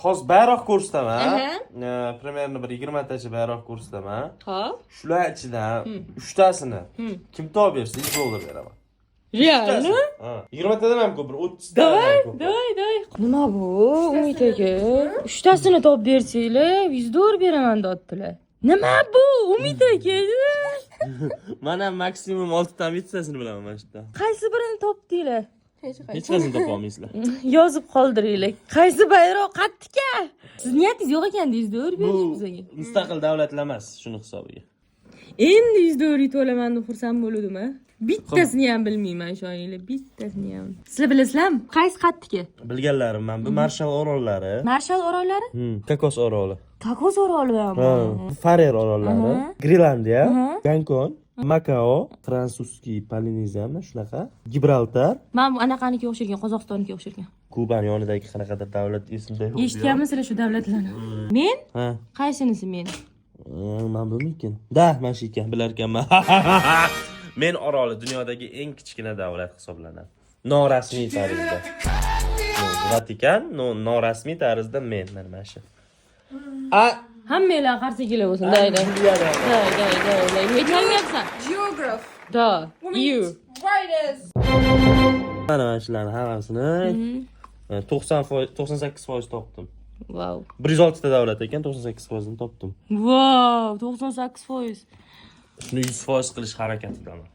hozir bayroq ko'rsataman. Примерно bir 20 tacha bayroq ko'rsataman. Hop. Shular ichidan 3 tasini kim topib bersa $100 beraman. Реально? Ha, 20 tadan ham ko'p, bir 30 tadan Давай, ham ko'p. давай. Nima bu? Umid aka. 3 tasini topib bersanglar, $100 beraman deyaptilar. Nima bu? Umid aka. Mana maksimum 6 tadan bittasini bilaman mana shu yerda. Qaysi birini topdinglar? Hech qaysini topa olmaysizlar. Yozib qoldiringlar. Qaysi bayroq qattika? Siz niyatingiz yo'q ekan $100 berish bizga. Mustaqil davlatlar emas, shuni hisobiga. Endi $100 to'laman deb xursand bo'ldim. Bittasini ham bilmayman, ishoninglar, bittasini ham. Sizlar bilasizlarmi? Qaysi qattika? Bilganlarim men bu Marshall orollari. Marshall orollari? Kokos oroli. Kokos orollarimi? Farer orollari, Grenlandiya, Gonkong, Makao, fransuskiy Polineziyami shunaqa, Gibraltar. Men bu anaqaniki o'xshagan, Qozog'istonnikiga o'xshagan. Kubani yonidagi qanaqadir davlat esimda yo'q. Eshitganmisizlar shu davlatlarni? Men? Ha. Qaysinisi men? Men bilmayman. Da, mana shu ekan, bilar ekanman. Men oroli dunyodagi eng kichkina davlat hisoblanadi. Norasmiy tarzda. Vatikan, norasmiy tarzda men mana shu. Hammanglar qarshi kelaversin. Dayday. Aytmayapsan. Geograph. Da. You. Brightest. Mana shularni hammasini 98% topdim. Wow. 106 ta davlat ekan, 98%ni topdim. Wow, 98%. Shuni 100% qilish harakatidaman.